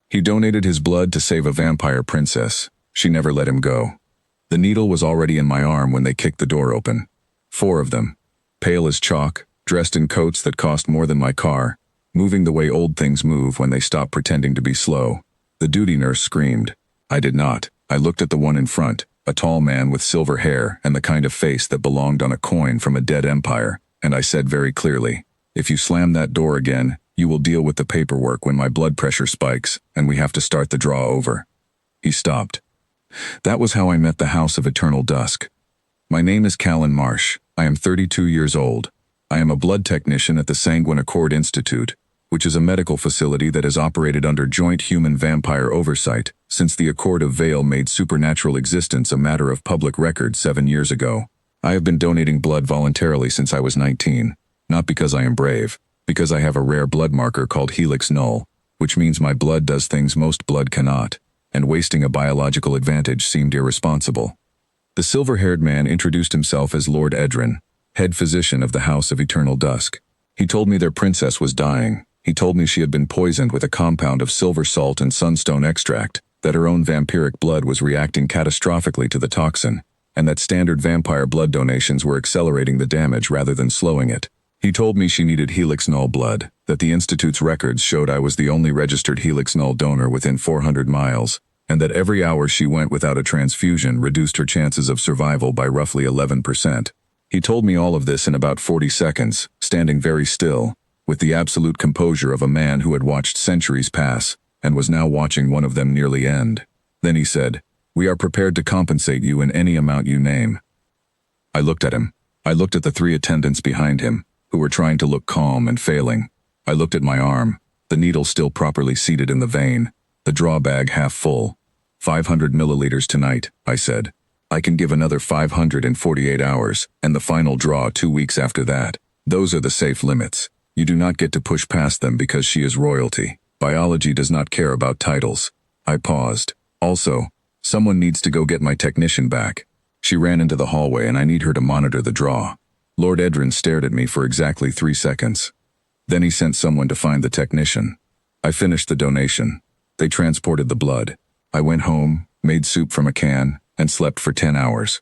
He donated his blood to save a vampire princess. She never let him go. The needle was already in my arm when they kicked the door open. 4 of them, pale as chalk, dressed in coats that cost more than my car, moving the way old things move when they stop pretending to be slow. The duty nurse screamed. I did not. I looked at the one in front, a tall man with silver hair and the kind of face that belonged on a coin from a dead empire, and I said very clearly, "If you slam that door again, you will deal with the paperwork when my blood pressure spikes and we have to start the draw over." He stopped. That was how I met the House of Eternal Dusk. My name is Callan Marsh. I am 32 years old. I am a blood technician at the Sanguine Accord Institute, which is a medical facility that has operated under joint human-vampire oversight since the Accord of Vale made supernatural existence a matter of public record 7 years ago. I have been donating blood voluntarily since I was 19, not because I am brave, because I have a rare blood marker called Helix Null, which means my blood does things most blood cannot, and wasting a biological advantage seemed irresponsible. The silver-haired man introduced himself as Lord Edrin, head physician of the House of Eternal Dusk. He told me their princess was dying. He told me she had been poisoned with a compound of silver salt and sunstone extract, that her own vampiric blood was reacting catastrophically to the toxin, and that standard vampire blood donations were accelerating the damage rather than slowing it. He told me she needed Helix Null blood, that the Institute's records showed I was the only registered Helix Null donor within 400 miles, and that every hour she went without a transfusion reduced her chances of survival by roughly 11%. He told me all of this in about 40 seconds, standing very still, with the absolute composure of a man who had watched centuries pass, and was now watching one of them nearly end. Then he said, "We are prepared to compensate you in any amount you name." I looked at him. I looked at the 3 attendants behind him, who were trying to look calm and failing. I looked at my arm, the needle still properly seated in the vein, the draw bag half full. 500 milliliters tonight, I said. I can give another 500 in 48 hours, and the final draw 2 weeks after that. Those are the safe limits. You do not get to push past them because she is royalty. Biology does not care about titles. I paused. Also, someone needs to go get my technician back. She ran into the hallway and I need her to monitor the draw. Lord Edrin stared at me for exactly 3 seconds. Then he sent someone to find the technician. I finished the donation. They transported the blood. I went home, made soup from a can, and slept for 10 hours.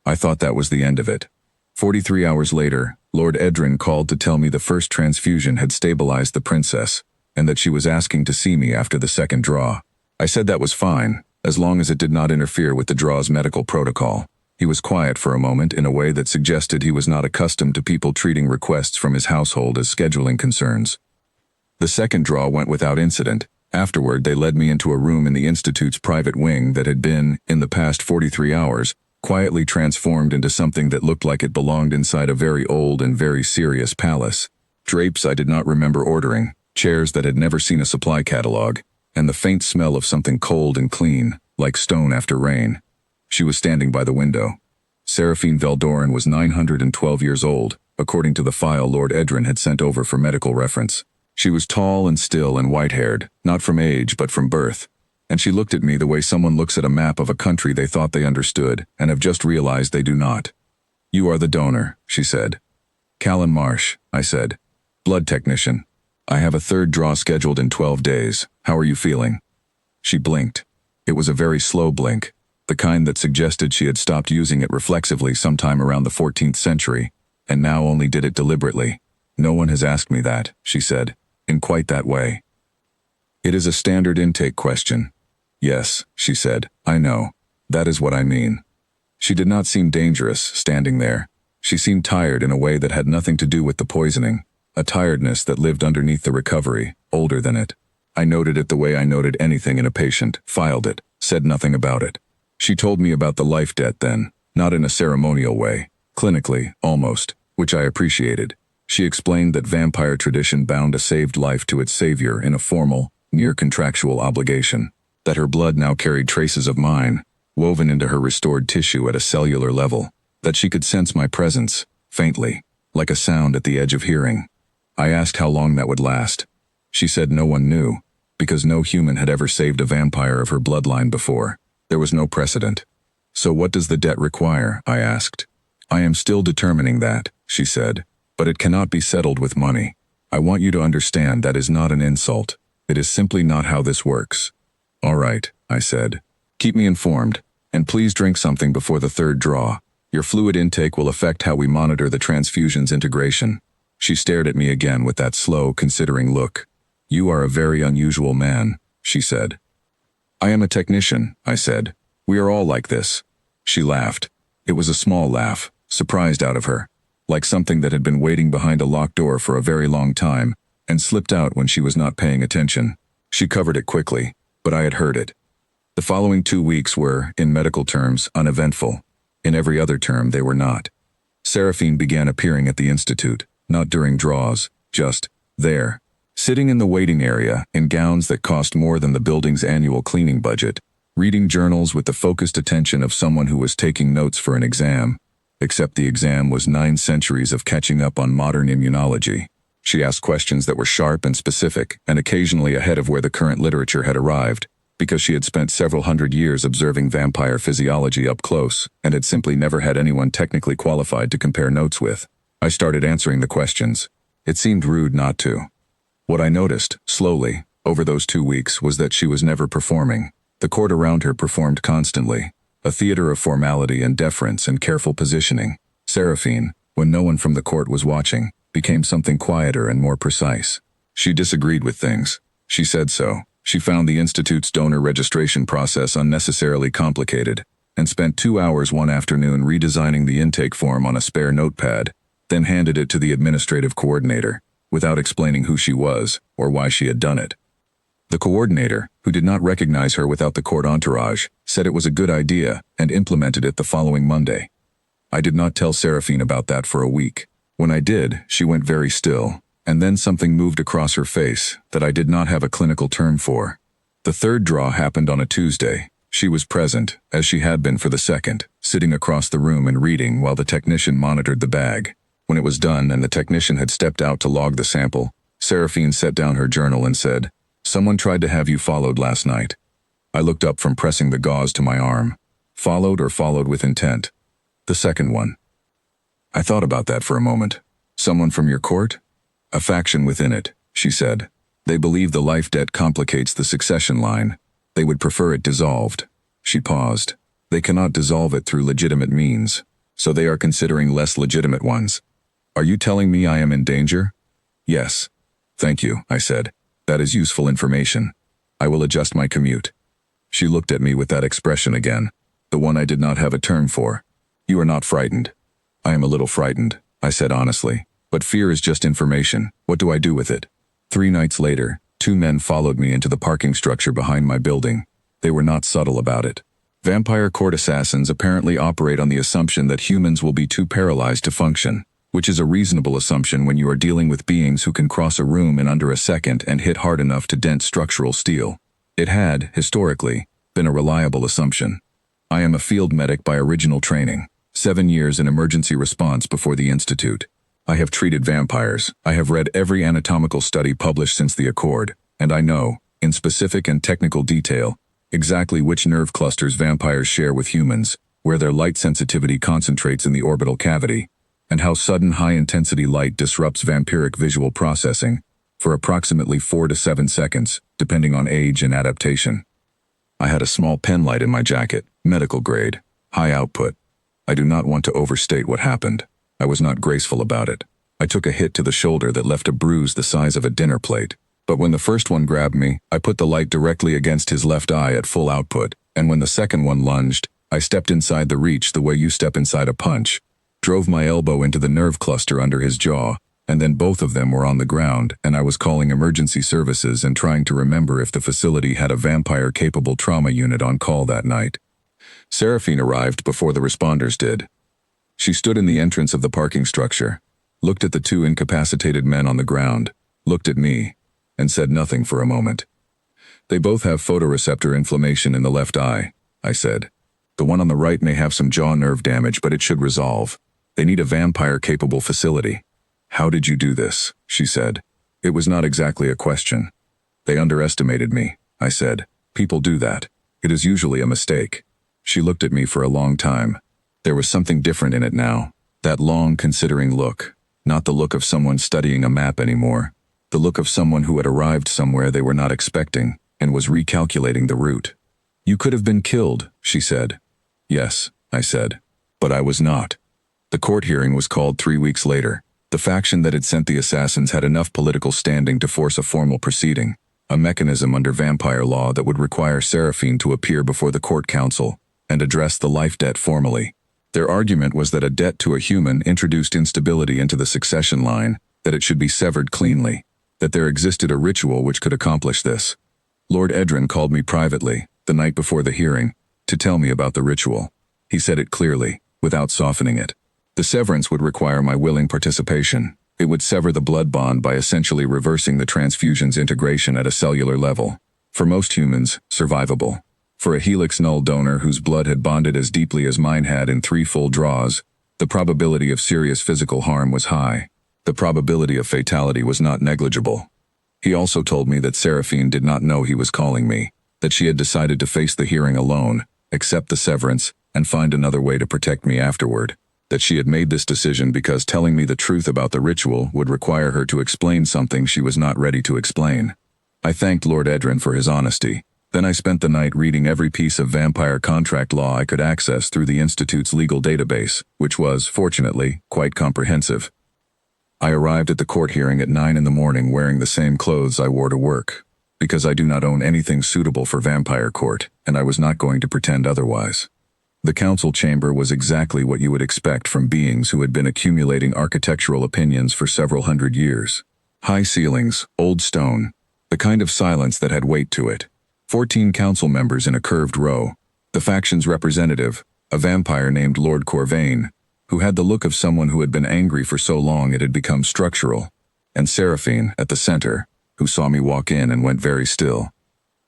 I thought that was the end of it. 43 hours later, Lord Edrin called to tell me the first transfusion had stabilized the princess, and that she was asking to see me after the second draw. I said that was fine, as long as it did not interfere with the draw's medical protocol. He was quiet for a moment in a way that suggested he was not accustomed to people treating requests from his household as scheduling concerns. The second draw went without incident. Afterward, they led me into a room in the Institute's private wing that had been, in the past 43 hours, quietly transformed into something that looked like it belonged inside a very old and very serious palace. Drapes I did not remember ordering, chairs that had never seen a supply catalog, and the faint smell of something cold and clean, like stone after rain. She was standing by the window. Seraphine Veldoran was 912 years old, according to the file Lord Edrin had sent over for medical reference. She was tall and still and white-haired, not from age but from birth, and she looked at me the way someone looks at a map of a country they thought they understood and have just realized they do not. "You are the donor," she said. "Callan Marsh," I said. "Blood technician. I have a third draw scheduled in 12 days. How are you feeling?" She blinked. It was a very slow blink, the kind that suggested she had stopped using it reflexively sometime around the 14th century, and now only did it deliberately. "No one has asked me that," she said, in quite that way. "It is a standard intake question." "Yes," she said, "I know. That is what I mean." She did not seem dangerous, standing there. She seemed tired in a way that had nothing to do with the poisoning, a tiredness that lived underneath the recovery, older than it. I noted it the way I noted anything in a patient, filed it, said nothing about it. She told me about the life debt then, not in a ceremonial way, clinically, almost, which I appreciated. She explained that vampire tradition bound a saved life to its savior in a formal, near-contractual obligation, that her blood now carried traces of mine, woven into her restored tissue at a cellular level, that she could sense my presence, faintly, like a sound at the edge of hearing. I asked how long that would last. She said no one knew, because no human had ever saved a vampire of her bloodline before. There was no precedent. "So what does the debt require?" I asked. "I am still determining that," she said. "But it cannot be settled with money. I want you to understand that is not an insult. It is simply not how this works. All right, I said. Keep me informed, and please drink something before the third draw. Your fluid intake will affect how we monitor the transfusion's integration. She stared at me again with that slow, considering look. You are a very unusual man, she said. I am a technician, I said. We are all like this. She laughed. It was a small laugh, surprised out of her, like something that had been waiting behind a locked door for a very long time, and slipped out when she was not paying attention. She covered it quickly, but I had heard it. The following 2 weeks were, in medical terms, uneventful. In every other term, they were not. Seraphine began appearing at the institute, not during draws, just there, sitting in the waiting area in gowns that cost more than the building's annual cleaning budget, reading journals with the focused attention of someone who was taking notes for an exam, except the exam was 9 centuries of catching up on modern immunology. She asked questions that were sharp and specific, and occasionally ahead of where the current literature had arrived, because she had spent several hundred years observing vampire physiology up close, and had simply never had anyone technically qualified to compare notes with. I started answering the questions. It seemed rude not to. What I noticed, slowly, over those 2 weeks was that she was never performing. The court around her performed constantly, a theater of formality and deference and careful positioning. Seraphine, when no one from the court was watching, became something quieter and more precise. She disagreed with things. She said so. She found the Institute's donor registration process unnecessarily complicated, and spent 2 hours one afternoon redesigning the intake form on a spare notepad, then handed it to the administrative coordinator, without explaining who she was or why she had done it. The coordinator, who did not recognize her without the court entourage, said it was a good idea and implemented it the following Monday. I did not tell Seraphine about that for a week. When I did, she went very still, and then something moved across her face that I did not have a clinical term for. The third draw happened on a Tuesday. She was present, as she had been for the second, sitting across the room and reading while the technician monitored the bag. When it was done and the technician had stepped out to log the sample, Seraphine set down her journal and said, "Someone tried to have you followed last night." I looked up from pressing the gauze to my arm. Followed or followed with intent? The second one. I thought about that for a moment. Someone from your court? A faction within it, she said. They believe the life debt complicates the succession line. They would prefer it dissolved. She paused. They cannot dissolve it through legitimate means, so they are considering less legitimate ones. Are you telling me I am in danger? Yes. Thank you, I said. That is useful information. I will adjust my commute. She looked at me with that expression again, the one I did not have a term for. You are not frightened. I am a little frightened, I said honestly. But fear is just information. What do I do with it? 3 nights later, 2 men followed me into the parking structure behind my building. They were not subtle about it. Vampire court assassins apparently operate on the assumption that humans will be too paralyzed to function, which is a reasonable assumption when you are dealing with beings who can cross a room in under a second and hit hard enough to dent structural steel. It had, historically, been a reliable assumption. I am a field medic by original training. 7 years in emergency response before the Institute. I have treated vampires. I have read every anatomical study published since the Accord, and I know, in specific and technical detail, exactly which nerve clusters vampires share with humans, where their light sensitivity concentrates in the orbital cavity, and how sudden high-intensity light disrupts vampiric visual processing for approximately 4 to 7 seconds, depending on age and adaptation. I had a small pen light in my jacket, medical grade, high output. I do not want to overstate what happened. I was not graceful about it. I took a hit to the shoulder that left a bruise the size of a dinner plate. But when the first one grabbed me, I put the light directly against his left eye at full output, and when the second one lunged, I stepped inside the reach the way you step inside a punch, drove my elbow into the nerve cluster under his jaw, and then both of them were on the ground, and I was calling emergency services and trying to remember if the facility had a vampire-capable trauma unit on call that night. Seraphine arrived before the responders did. She stood in the entrance of the parking structure, looked at the 2 incapacitated men on the ground, looked at me, and said nothing for a moment. They both have photoreceptor inflammation in the left eye, I said. The one on the right may have some jaw nerve damage, but it should resolve. They need a vampire-capable facility. How did you do this? She said. It was not exactly a question. They underestimated me, I said. People do that. It is usually a mistake. She looked at me for a long time. There was something different in it now. That long, considering look. Not the look of someone studying a map anymore. the look of someone who had arrived somewhere they were not expecting and was recalculating the route. "You could have been killed," she said. "Yes," I said. "But I was not." The court hearing was called 3 weeks later. The faction that had sent the assassins had enough political standing to force a formal proceeding, a mechanism under vampire law that would require Seraphine to appear before the court council and address the life debt formally. Their argument was that a debt to a human introduced instability into the succession line, that it should be severed cleanly, that there existed a ritual which could accomplish this. Lord Edrin called me privately, the night before the hearing, to tell me about the ritual. He said it clearly, without softening it. The severance would require my willing participation. It would sever the blood bond by essentially reversing the transfusion's integration at a cellular level. For most humans, survivable. For a helix null donor whose blood had bonded as deeply as mine had in 3 full draws, the probability of serious physical harm was high. The probability of fatality was not negligible. He also told me that Seraphine did not know he was calling me, that she had decided to face the hearing alone, accept the severance, and find another way to protect me afterward. That she had made this decision because telling me the truth about the ritual would require her to explain something she was not ready to explain. I thanked Lord Edrin for his honesty. Then I spent the night reading every piece of vampire contract law I could access through the Institute's legal database, which was, fortunately, quite comprehensive. I arrived at the court hearing at 9 in the morning wearing the same clothes I wore to work, because I do not own anything suitable for vampire court, and I was not going to pretend otherwise. The council chamber was exactly what you would expect from beings who had been accumulating architectural opinions for several hundred years. High ceilings, old stone, the kind of silence that had weight to it. 14 council members in a curved row. The faction's representative, a vampire named Lord Corvain, who had the look of someone who had been angry for so long it had become structural, and Seraphine at the center, who saw me walk in and went very still.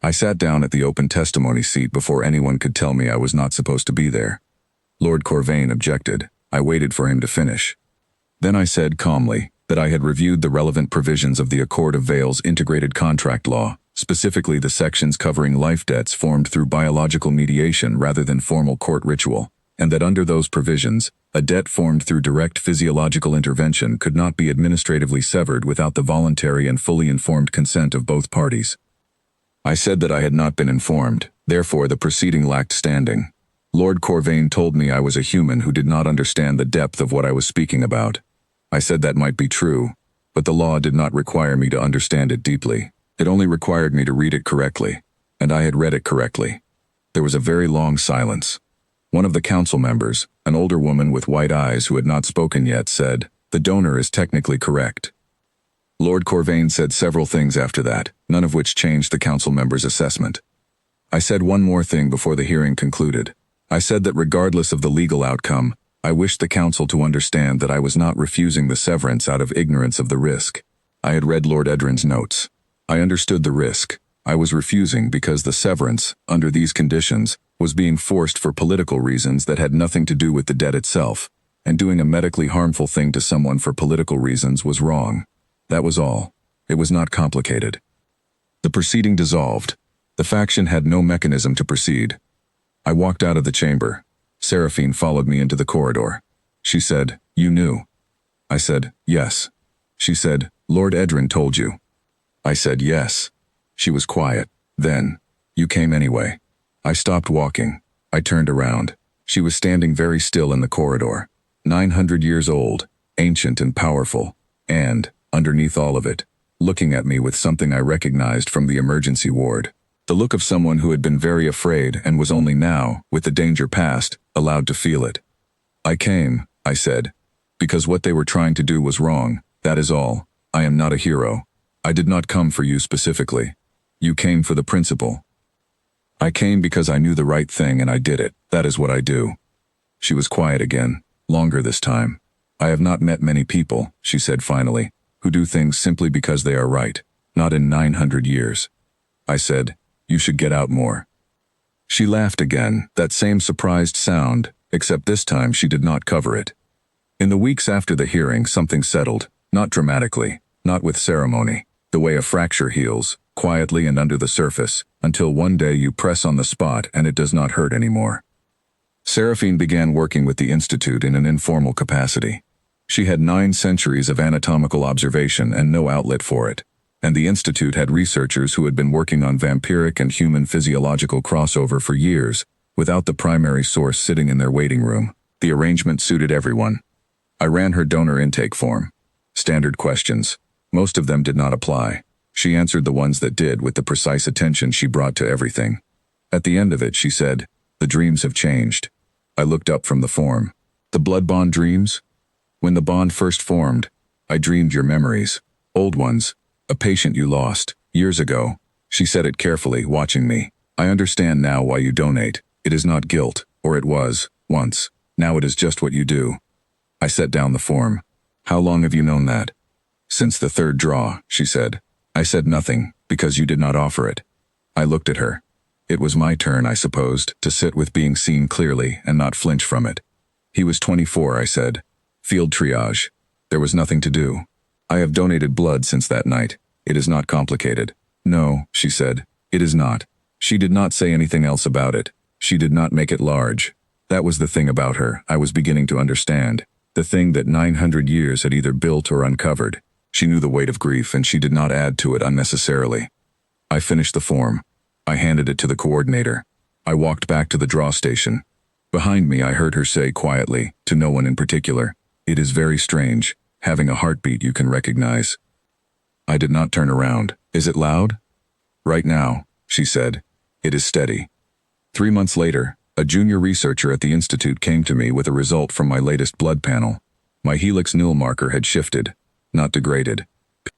I sat down at the open testimony seat before anyone could tell me I was not supposed to be there. Lord Corvain objected. I waited for him to finish. Then I said calmly that I had reviewed the relevant provisions of the Accord of Vale's integrated contract law, specifically the sections covering life debts formed through biological mediation rather than formal court ritual, and that under those provisions, a debt formed through direct physiological intervention could not be administratively severed without the voluntary and fully informed consent of both parties. I said that I had not been informed, therefore the proceeding lacked standing. Lord Corvain told me I was a human who did not understand the depth of what I was speaking about. I said that might be true, but the law did not require me to understand it deeply. It only required me to read it correctly, and I had read it correctly. There was a very long silence. One of the council members, an older woman with white eyes who had not spoken yet, said, "The donor is technically correct." Lord Corvain said several things after that, none of which changed the council member's assessment. I said one more thing before the hearing concluded. I said that regardless of the legal outcome, I wished the council to understand that I was not refusing the severance out of ignorance of the risk. I had read Lord Edrin's notes. I understood the risk. I was refusing because the severance, under these conditions, was being forced for political reasons that had nothing to do with the debt itself, and doing a medically harmful thing to someone for political reasons was wrong. That was all. It was not complicated. The proceeding dissolved. The faction had no mechanism to proceed. I walked out of the chamber. Seraphine followed me into the corridor. She said, "You knew." I said, "Yes." She said, "Lord Edrin told you." I said, "Yes." She was quiet. Then, "You came anyway." I stopped walking. I turned around. She was standing very still in the corridor. 900 years old, ancient and powerful, and, underneath all of it, looking at me with something I recognized from the emergency ward. The look of someone who had been very afraid and was only now, with the danger past, allowed to feel it. "I came," I said, "because what they were trying to do was wrong, that is all. I am not a hero. I did not come for you specifically. You came for the principle. I came because I knew the right thing and I did it. That is what I do." She was quiet again, longer this time. "I have not met many people," she said finally, "who do things simply because they are right, not in 900 years. I said, "You should get out more." She laughed again, that same surprised sound, except this time she did not cover it. In the weeks after the hearing, something settled, not dramatically, not with ceremony, the way a fracture heals, quietly and under the surface, until one day you press on the spot and it does not hurt anymore. Seraphine began working with the Institute in an informal capacity. She had 9 centuries of anatomical observation and no outlet for it. and the Institute had researchers who had been working on vampiric and human physiological crossover for years, without the primary source sitting in their waiting room. The arrangement suited everyone. I ran her donor intake form. Standard questions. Most of them did not apply. She answered the ones that did with the precise attention she brought to everything. At the end of it, she said, "The dreams have changed." I looked up from the form. "The blood bond dreams? When the bond first formed, I dreamed your memories. Old ones. A patient you lost, years ago." She said it carefully, watching me. "I understand now why you donate. It is not guilt, or it was, once. Now it is just what you do." I set down the form. "How long have you known that?" "Since the third draw," she said. I said nothing, because you did not offer it. I looked at her. It was my turn, I supposed, to sit with being seen clearly and not flinch from it. "He was 24, I said. "Field triage. There was nothing to do. I have donated blood since that night. It is not complicated." "No," she said. "It is not." She did not say anything else about it. She did not make it large. That was the thing about her I was beginning to understand. The thing that 900 years had either built or uncovered. She knew the weight of grief, and she did not add to it unnecessarily. I finished the form. I handed it to the coordinator. I walked back to the draw station. Behind me, I heard her say quietly, to no one in particular, "It is very strange, having a heartbeat you can recognize." I did not turn around. "Is it loud?" "Right now," she said. "It is steady." 3 months later, a junior researcher at the Institute came to me with a result from my latest blood panel. My helix nil marker had shifted, not degraded,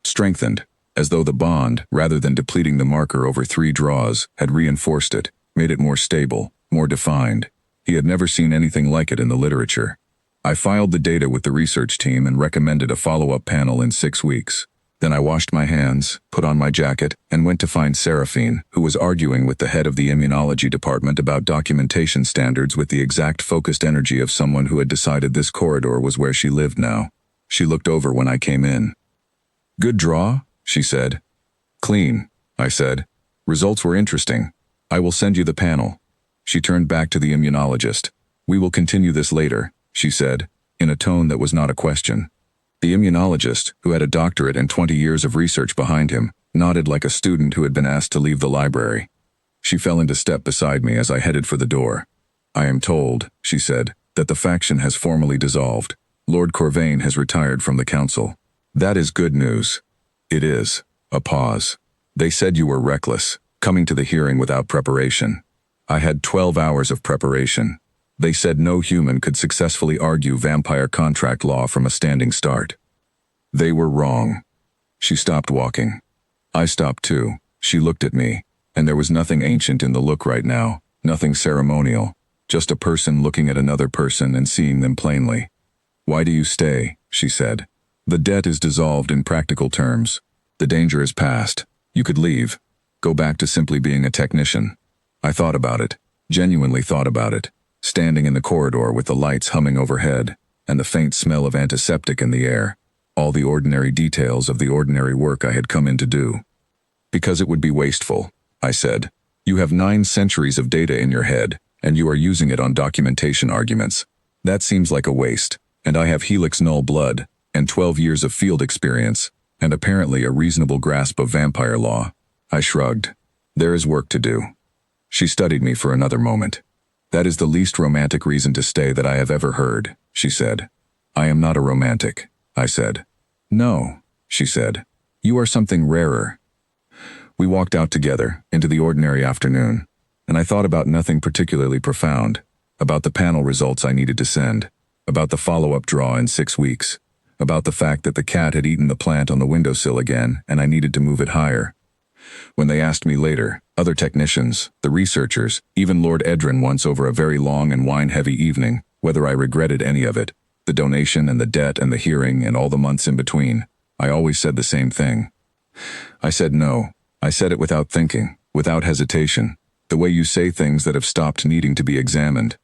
strengthened, as though the bond, rather than depleting the marker over 3 draws, had reinforced it, made it more stable, more defined. He had never seen anything like it in the literature. I filed the data with the research team and recommended a follow-up panel in 6 weeks. Then I washed my hands, put on my jacket, and went to find Seraphine, who was arguing with the head of the immunology department about documentation standards with the exact focused energy of someone who had decided this corridor was where she lived now. She looked over when I came in. "Good draw?" she said. "Clean," I said. "Results were interesting. I will send you the panel." She turned back to the immunologist. "We will continue this later," she said, in a tone that was not a question. The immunologist, who had a doctorate and 20 years of research behind him, nodded like a student who had been asked to leave the library. She fell into step beside me as I headed for the door. "I am told," she said, "that the faction has formally dissolved. Lord Corvain has retired from the council. That is good news." "It is." A pause. "They said you were reckless, coming to the hearing without preparation." I had 12 hours of preparation. They said no human could successfully argue vampire contract law from a standing start. They were wrong. She stopped walking. I stopped too. She looked at me, and there was nothing ancient in the look right now, nothing ceremonial, just a person looking at another person and seeing them plainly. "Why do you stay?" she said. "The debt is dissolved in practical terms. The danger is past. You could leave. Go back to simply being a technician." I thought about it, genuinely thought about it, standing in the corridor with the lights humming overhead, and the faint smell of antiseptic in the air, all the ordinary details of the ordinary work I had come in to do. "Because it would be wasteful," I said. "You have 9 centuries of data in your head, and you are using it on documentation arguments. That seems like a waste, and I have helix null blood, and 12 years of field experience, and apparently a reasonable grasp of vampire law." I shrugged. "There is work to do." She studied me for another moment. "That is the least romantic reason to stay that I have ever heard," she said. "I am not a romantic," I said. "No," she said. "You are something rarer." We walked out together, into the ordinary afternoon, and I thought about nothing particularly profound, about the panel results I needed to send, about the follow-up draw in 6 weeks, about the fact that the cat had eaten the plant on the windowsill again and I needed to move it higher. When they asked me later, other technicians, the researchers, even Lord Edrin once over a very long and wine-heavy evening, whether I regretted any of it, the donation and the debt and the hearing and all the months in between, I always said the same thing. I said no. I said it without thinking, without hesitation, the way you say things that have stopped needing to be examined.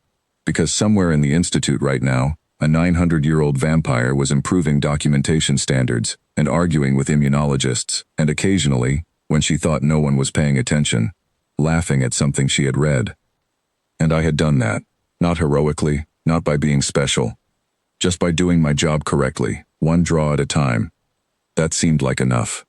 Because somewhere in the Institute right now, a 900-year-old vampire was improving documentation standards and arguing with immunologists, and occasionally, when she thought no one was paying attention, laughing at something she had read. And I had done that, not heroically, not by being special, just by doing my job correctly, one draw at a time. That seemed like enough.